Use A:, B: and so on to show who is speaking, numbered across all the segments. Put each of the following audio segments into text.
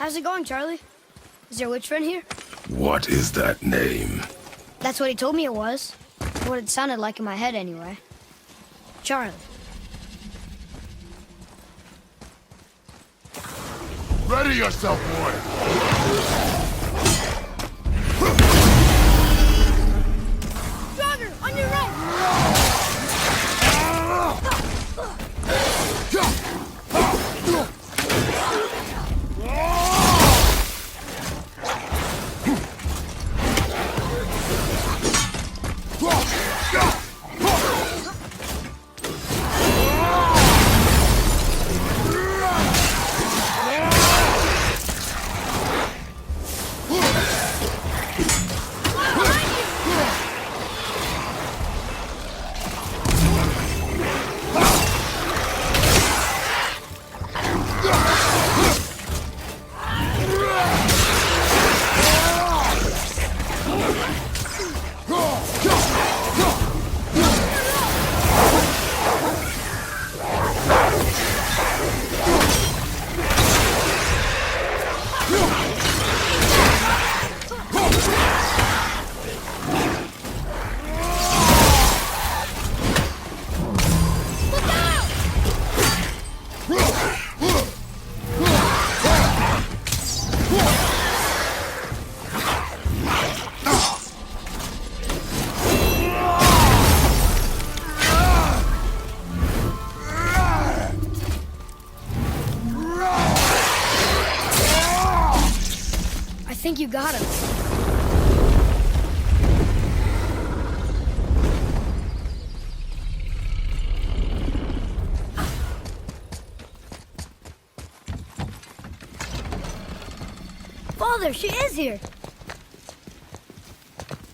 A: How's it going, Charlie? Is your witch friend here?
B: What is that name?
A: That's what he told me it was. What it sounded like in my head, anyway. Charlie.
B: Ready yourself, boy!
A: Draugr, on your right! I think you got him. Father, she is here.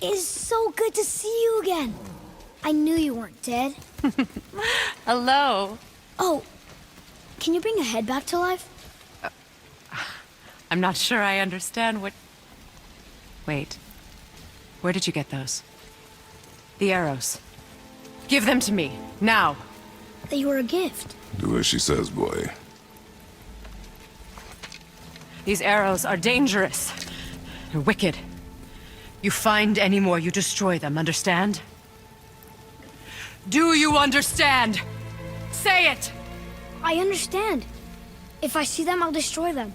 A: It is so good to see you again. I knew you weren't dead.
C: Hello.
A: Oh, can you bring a head back to life?
C: I'm not sure I understand what... Wait. Where did you get those? The arrows. Give them to me, now.
A: They were a gift.
B: Do as she says, boy.
C: These arrows are dangerous. They're wicked. You find any more, you destroy them, understand? Do you understand? Say it!
A: I understand. If I see them, I'll destroy them.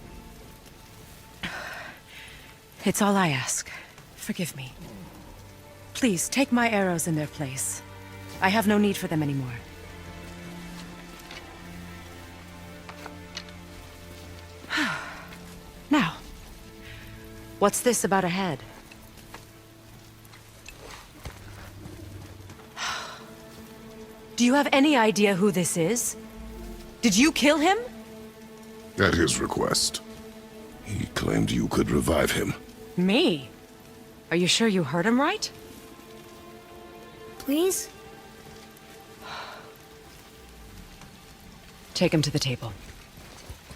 C: It's all I ask. Forgive me. Please, take my arrows in their place. I have no need for them anymore. Now, what's this about a head? Do you have any idea who this is? Did you kill him?
B: At his request. He claimed you could revive him.
C: Me? Are you sure you heard him right?
A: Please?
C: Take him to the table.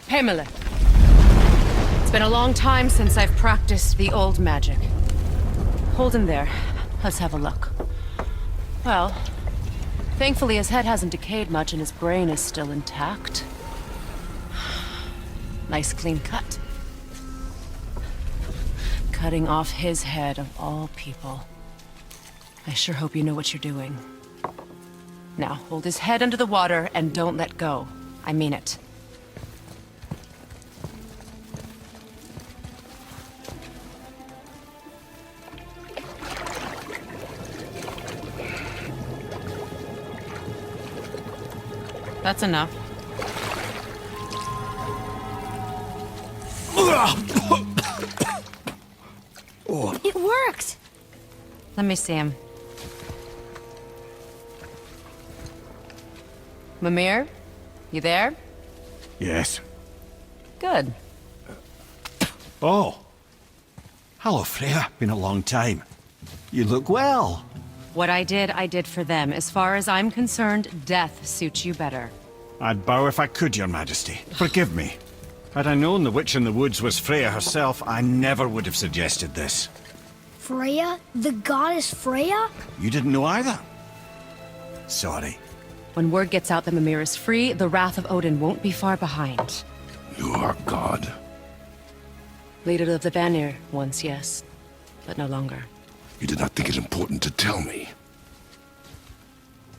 C: Pamela. It's been a long time since I've practiced the old magic. Hold him there. Let's have a look. Well, thankfully his head hasn't decayed much and his brain is still intact. Nice clean cut. Cutting off his head of all people. I sure hope you know what you're doing. Now, hold his head under the water and don't let go. I mean it. That's enough.
A: It worked!
C: Let me see him. Mimir? You there?
D: Yes.
C: Good.
D: Oh. Hello, Freya. Been a long time. You look well.
C: What I did for them. As far as I'm concerned, death suits you better.
D: I'd bow if I could, Your Majesty. Forgive me. Had I known the witch in the woods was Freya herself, I never would have suggested this.
A: Freya? The goddess Freya?
D: You didn't know either? Sorry.
C: When word gets out that Mimir is free, the wrath of Odin won't be far behind.
B: You are God.
C: Leader of the Vanir, once, yes. But no longer.
B: You did not think it important to tell me.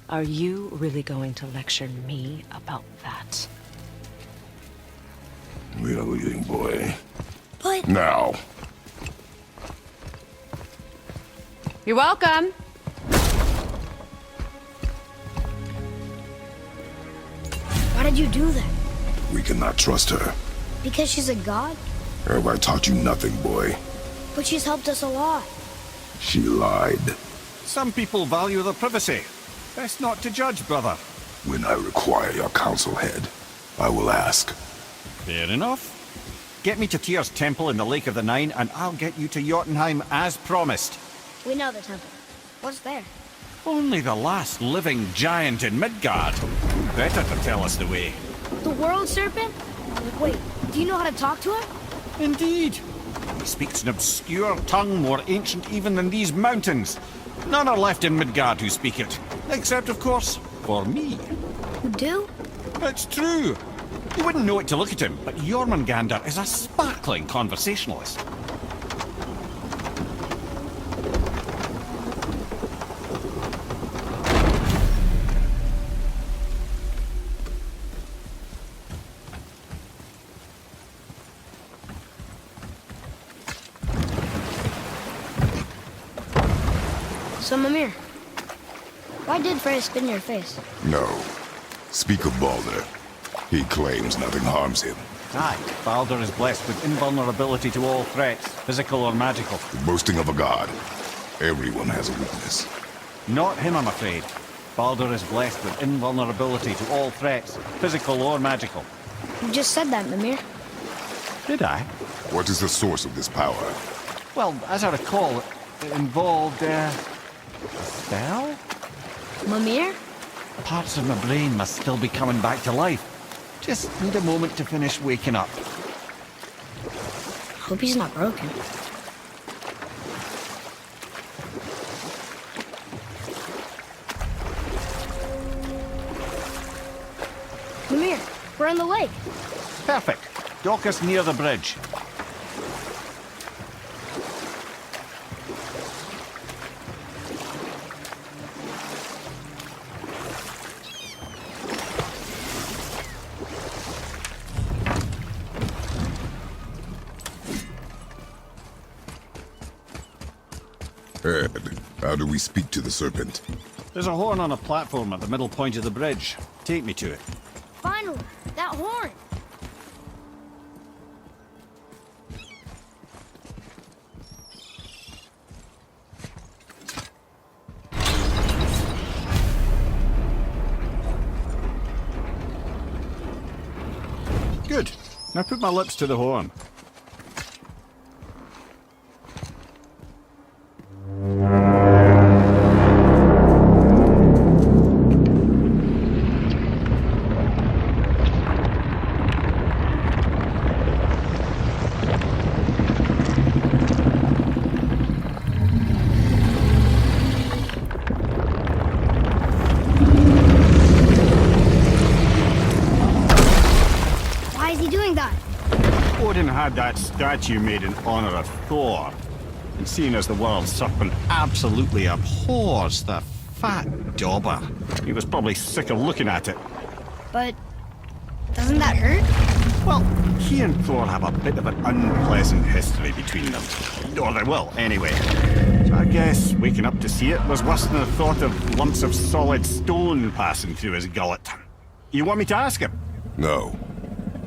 C: Are you really going to lecture me about that?
B: We are leaving, boy.
A: But
B: Now.
C: You're welcome!
A: why did you do that?
B: We cannot trust her.
A: Because she's a god?
B: Have I taught you nothing, boy?
A: But she's helped us a lot.
B: She lied.
D: Some people value their privacy. Best not to judge, brother.
B: When I require your council head, I will ask.
D: Fair enough. Get me to Tyr's temple in the Lake of the Nine, and I'll get you to Jotunheim as promised.
A: We know the temple. What's there?
D: Only the last living giant in Midgard. Who better to tell us the way?
A: The world serpent? Wait, do you know how to talk to him?
D: Indeed. He speaks an obscure tongue more ancient even than these mountains. None are left in Midgard who speak it. Except, of course, for me.
A: You do?
D: It's true. You wouldn't know it to look at him, but Jormungandr is a sparkling conversationalist.
A: So, Mimir, why did Freya spit in your face?
B: No. Speak of Baldur. He claims nothing harms him.
D: Aye, Baldur is blessed with invulnerability to all threats, physical or magical.
B: The boasting of a god. Everyone has a weakness.
D: Not him, I'm afraid. Baldur is blessed with invulnerability to all threats, physical or magical.
A: You just said that, Mimir.
D: Did I?
B: What is the source of this power?
D: Well, as I recall, it involved, a spell?
A: Mimir?
D: Parts of my brain must still be coming back to life. Just need a moment to finish waking up.
A: Hope he's not broken. Mimir, we're on the lake.
D: Perfect. Dock us near the bridge.
B: Ed, how do we speak to the serpent?
D: There's a horn on a platform at the middle point of the bridge. Take me to it.
A: Finally, that horn.
D: Good. Now put my lips to the horn.
A: Why is he doing that?
D: Odin had that statue made in honor of Thor. And seeing as the world serpent absolutely abhors the fat dauber, he was probably sick of looking at it.
A: But doesn't that hurt?
D: Well, he and Thor have a bit of an unpleasant history between them. Or they will, anyway. So I guess waking up to see it was worse than the thought of lumps of solid stone passing through his gullet. You want me to ask him?
B: No.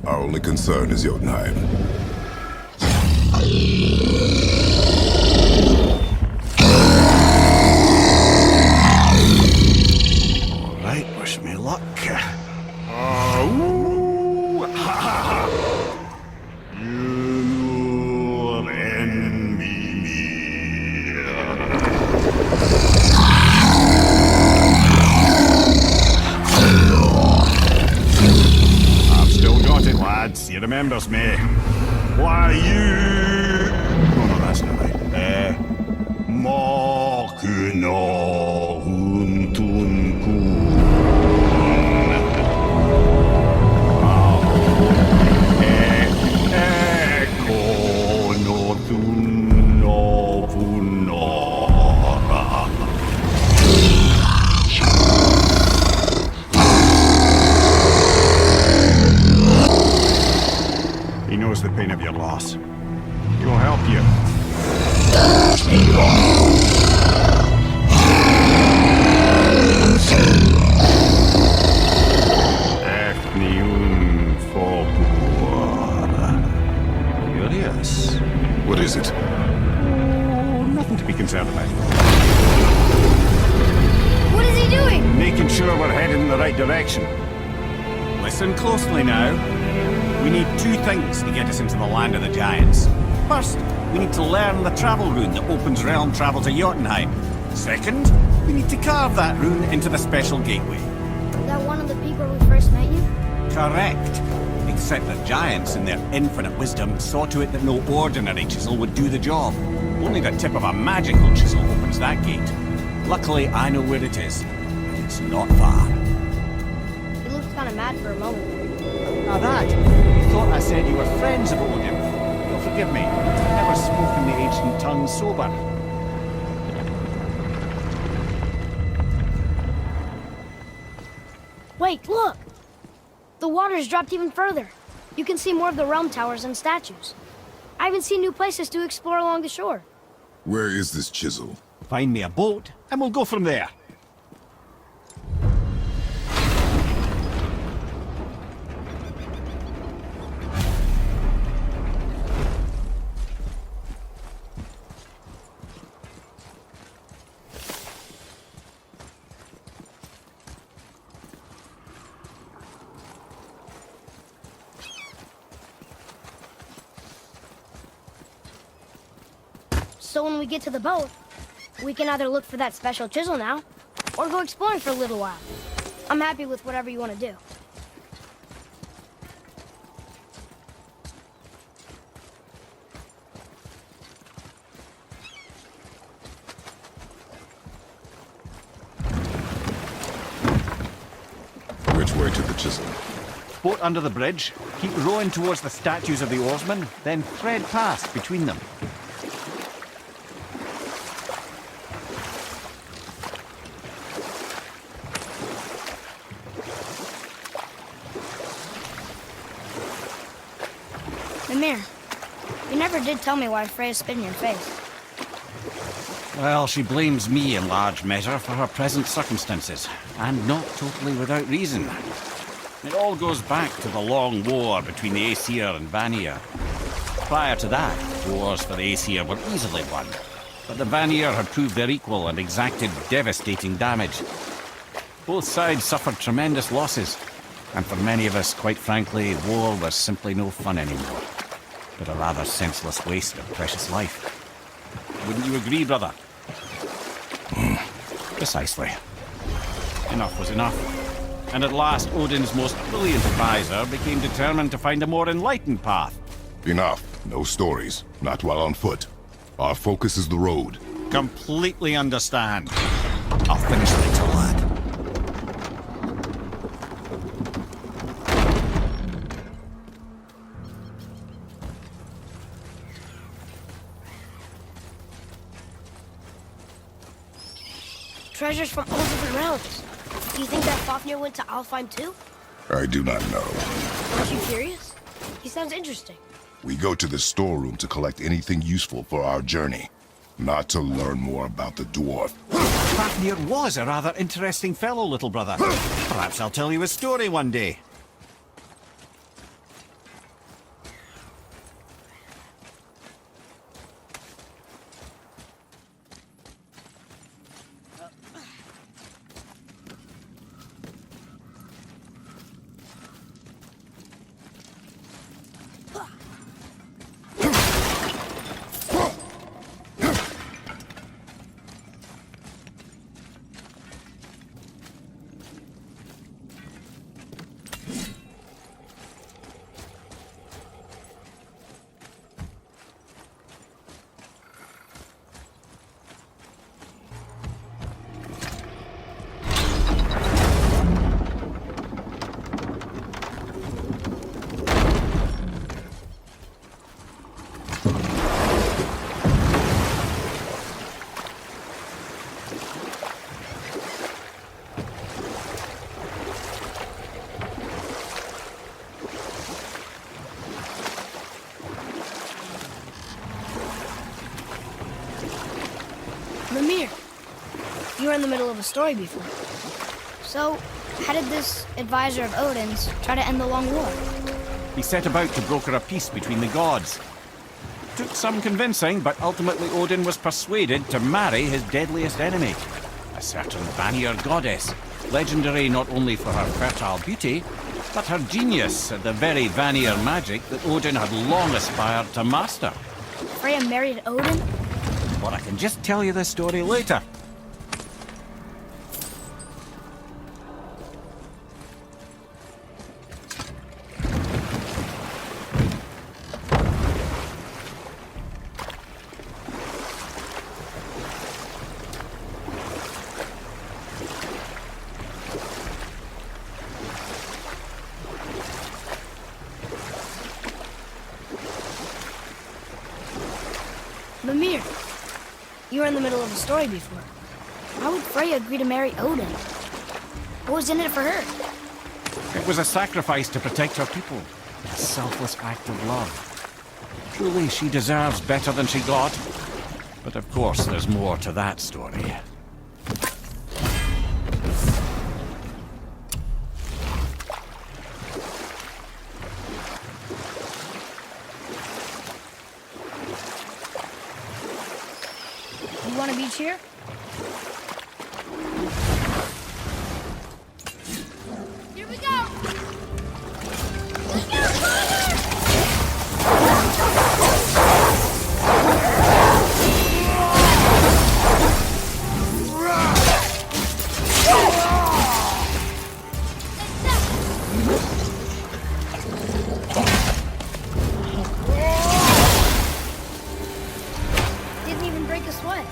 B: Our only concern is Jotunheim.
D: All right, wish me luck. Ooh, ha, ha, ha. You're in me. I've still got it, lads. He remembers me. Why you? Oh no, that's not right. Mokuno Huntun Ekon pain of your loss. He'll help you. Efniun Folkor. Curious.
B: What is it?
D: Oh, nothing to be concerned about.
A: What is he doing?
D: Making sure we're heading in the right direction. Listen closely now. We need two things to get us into the land of the giants. First, we need to learn the travel rune that opens realm travel to Jotunheim. Second, we need to carve that rune into the special gateway.
A: Is that one of the peak where we first met you?
D: Correct. Except the giants, in their infinite wisdom, saw to it that no ordinary chisel would do the job. Only the tip of a magical chisel opens that gate. Luckily, I know where it is. And it's not far.
A: He looked kind of mad for a moment.
D: Now that, you thought I said you were friends of Odin. You'll forgive me. I've never spoken the ancient tongue sober.
A: Wait, look! The water's dropped even further. You can see more of the realm towers and statues. I even see new places to explore along the shore.
B: Where is this chisel?
D: Find me a boat, and we'll go from there.
A: So when we get to the boat, we can either look for that special chisel now, or go exploring for a little while. I'm happy with whatever you want to do.
B: Which way to the chisel?
D: Boat under the bridge, keep rowing towards the statues of the oarsmen, then thread past between them.
A: Mimir, you never did tell me why Freya spit in your face.
D: Well, she blames me in large measure for her present circumstances, and not totally without reason. It all goes back to the long war between the Aesir and Vanir. Prior to that, wars for the Aesir were easily won, but the Vanir had proved their equal and exacted devastating damage. Both sides suffered tremendous losses, and for many of us, quite frankly, war was simply no fun anymore, but a rather senseless waste of precious life. Wouldn't you agree, brother? Precisely. Enough was enough. And at last, Odin's most brilliant advisor became determined to find a more enlightened path.
B: Enough. No stories. Not while on foot. Our focus is the road.
D: Completely understand. I'll finish later, lad.
A: Treasures from all different realms. Do you think that Fafnir went to Alfheim too?
B: I do not know.
A: Aren't you curious? He sounds interesting.
B: We go to the storeroom to collect anything useful for our journey, not to learn more about the dwarf.
D: Fafnir was a rather interesting fellow, little brother. Perhaps I'll tell you a story one day.
A: were in the middle of a story before. So, how did this advisor of Odin's try to end the long war?
D: He set about to broker a peace between the gods. Took some convincing, but ultimately Odin was persuaded to marry his deadliest enemy, a certain Vanir goddess, legendary not only for her fertile beauty, but her genius at the very Vanir magic that Odin had long aspired to master.
A: Freya married Odin?
D: But I can just tell you the story later.
A: Mimir, you were in the middle of a story before. Why would Freya agree to marry Odin? What was in it for her?
D: It was a sacrifice to protect her people. A selfless act of love. Truly, she deserves better than she got. But of course, there's more to that story.
A: You want a beach here? Here we go! Look out, father! Didn't even break a sweat.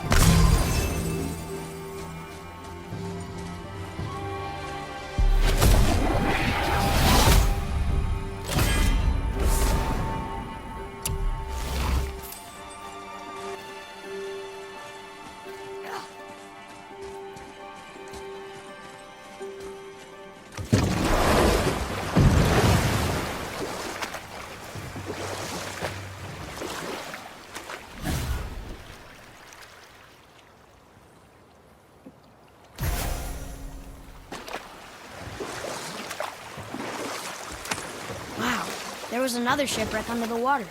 A: Wow, there was another shipwreck under the water.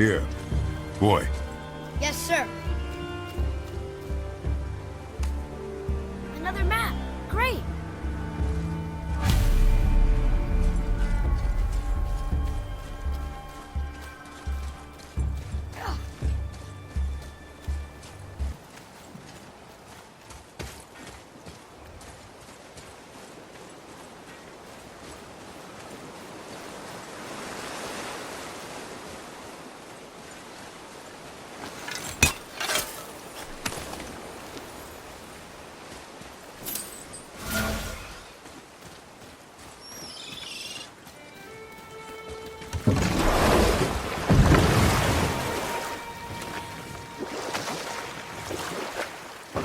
B: Here. Boy,
A: Yes, sir. Another map. Great.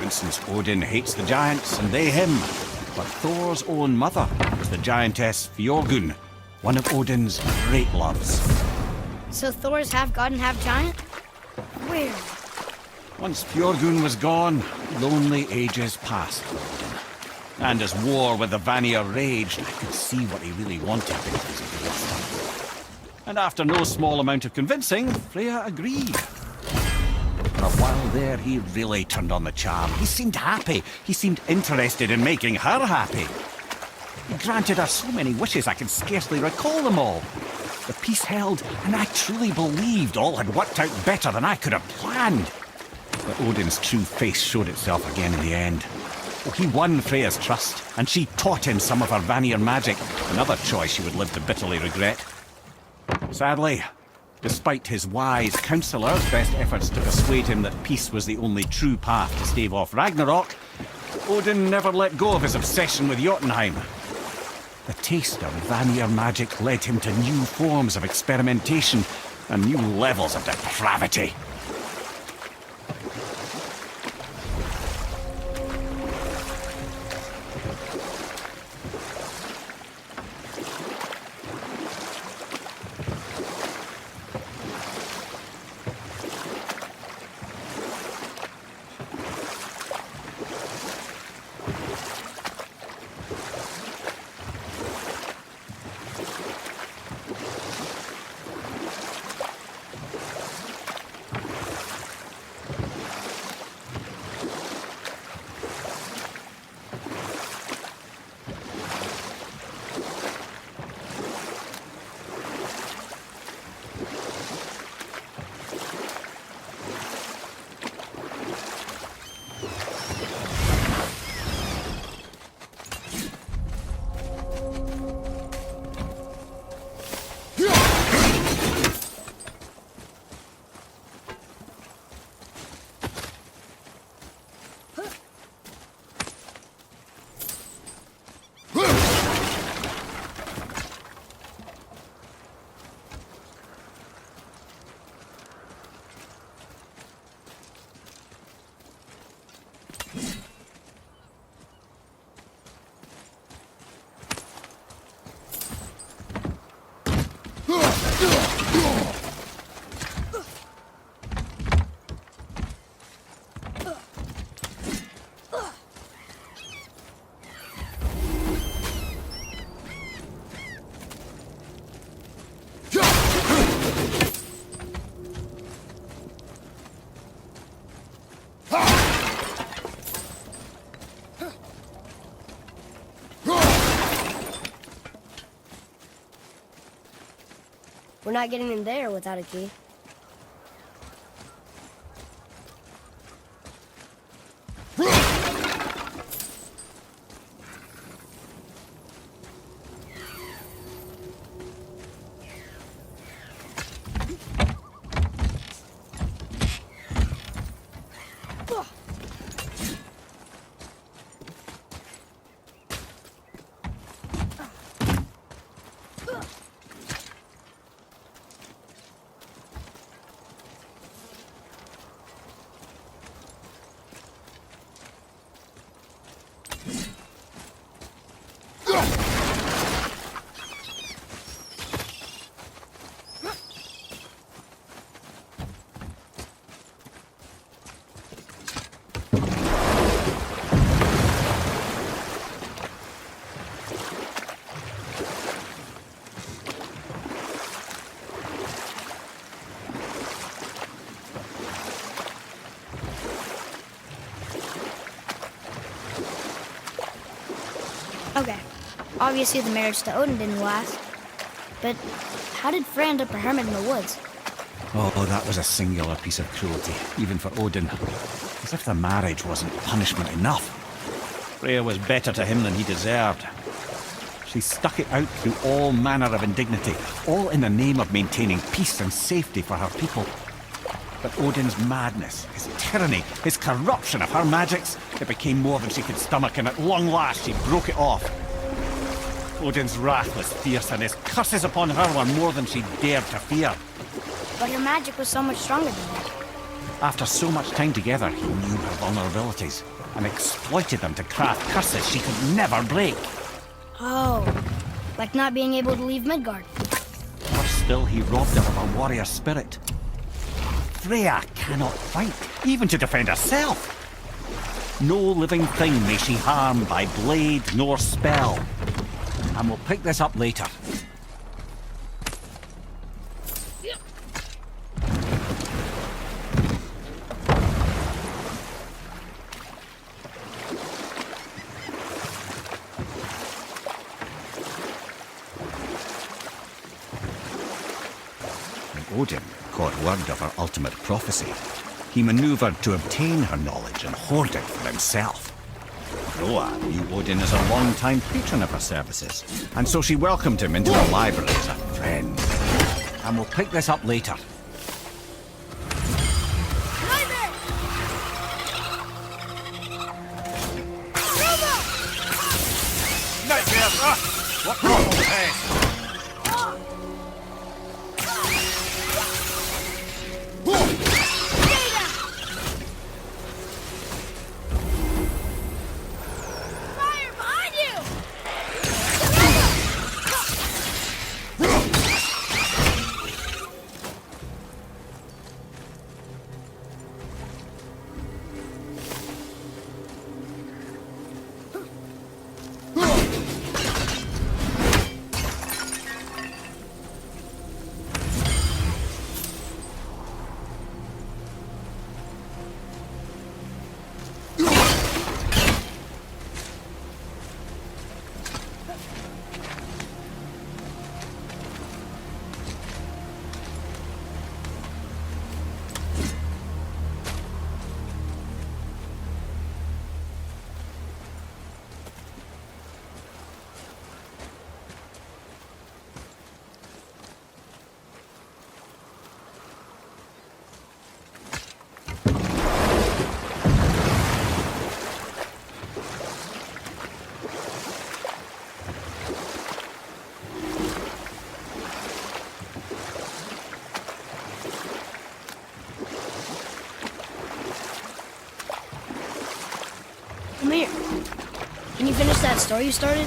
D: For instance, Odin hates the giants and they him. But Thor's own mother is the giantess Fjorgun, one of Odin's great loves.
A: So Thor's half god and half giant? Weird.
D: Once Fjorgun was gone, lonely ages passed for Odin. And as war with the Vanir raged, I could see what he really wanted. And after no small amount of convincing, Freya agreed. For a while there, he really turned on the charm. He seemed happy. He seemed interested in making her happy. He granted her so many wishes I can scarcely recall them all. The peace held, and I truly believed all had worked out better than I could have planned. But Odin's true face showed itself again in the end. Oh, he won Freya's trust, and she taught him some of her Vanir magic, another choice she would live to bitterly regret. Sadly, despite his wise counselor's best efforts to persuade him that peace was the only true path to stave off Ragnarok, Odin never let go of his obsession with Jotunheim. The taste of Vanir magic led him to new forms of experimentation and new levels of depravity.
A: We're not getting in there without a key. Okay. Obviously the marriage to Odin didn't last. But how did Frey end up a hermit in the woods?
D: Oh, that was a singular piece of cruelty, even for Odin. As if the marriage wasn't punishment enough. Freya was better to him than he deserved. She stuck it out through all manner of indignity, all in the name of maintaining peace and safety for her people. But Odin's madness, his tyranny, his corruption of her magics, it became more than she could stomach, and at long last she broke it off. Odin's wrath was fierce, and his curses upon her were more than she dared to fear.
A: But her magic was so much stronger than that.
D: After so much time together, he knew her vulnerabilities, and exploited them to craft curses she could never break.
A: Oh, like not being able to leave Midgard.
D: Worse still, he robbed her of her warrior spirit. Freya cannot fight, even to defend herself. No living thing may she harm by blade nor spell. And we'll pick this up later. When Odin caught word of her ultimate prophecy, he maneuvered to obtain her knowledge and hoard it for himself. Groa knew Odin as a long-time patron of her services, and so she welcomed him into her library as a friend. And we'll pick this up later. Nightmare! What awful pain!
A: Come here. Can you finish that story you started?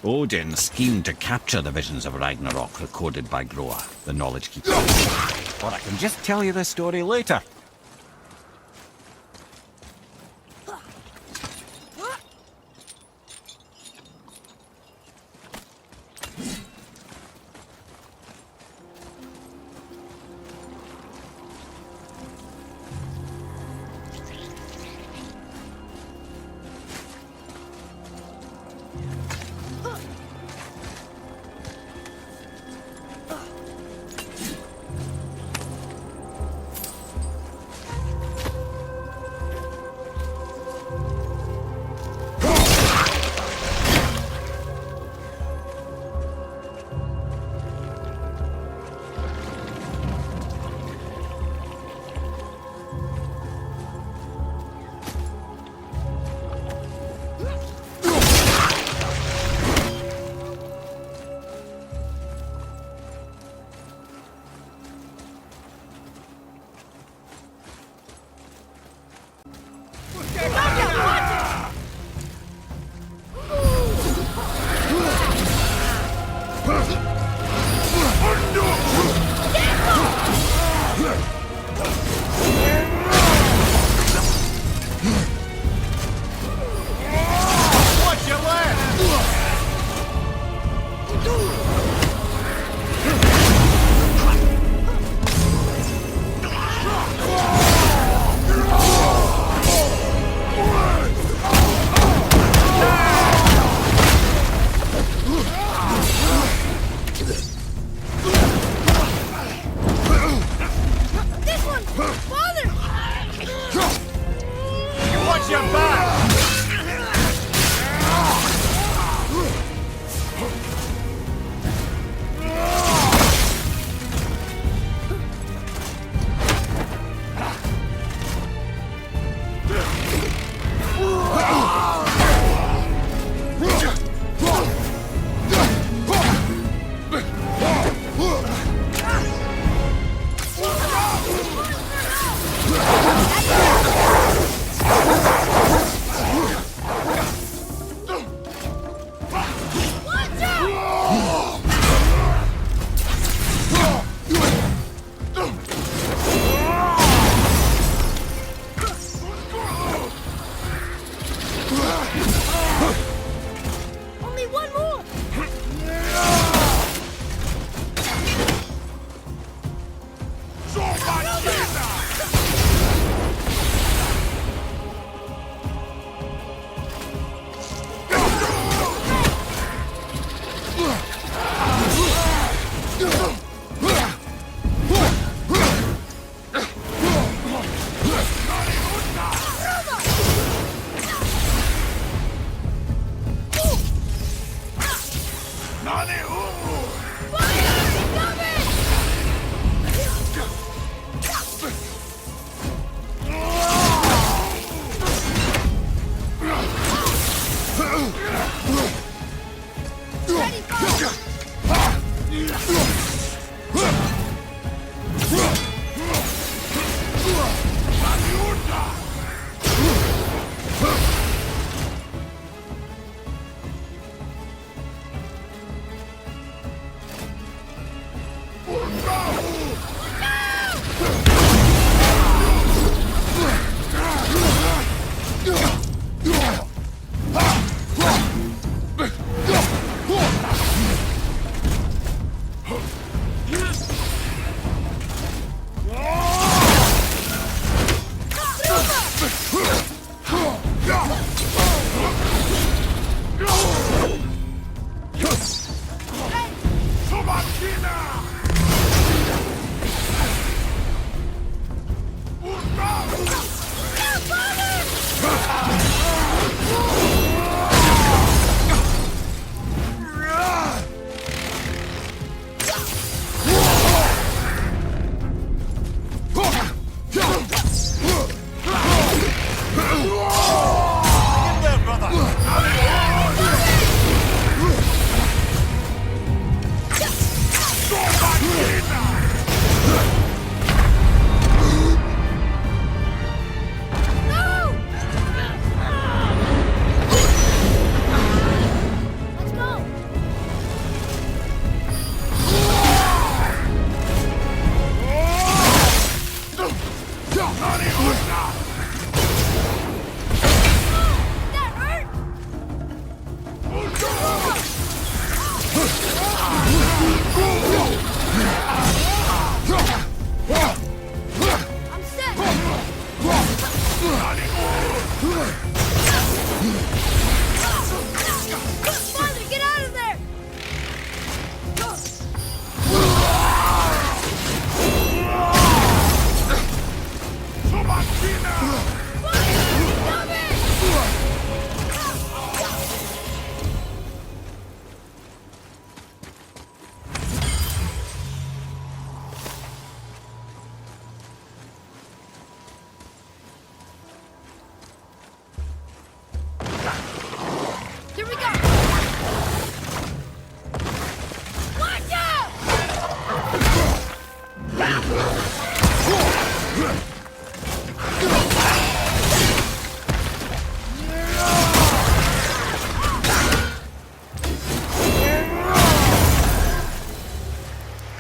D: Odin schemed to capture the visions of Ragnarok recorded by Groa, the Knowledge Keeper. Or I can just tell you the story later.
A: Only one more!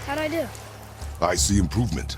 A: How'd I do?
B: I see improvement.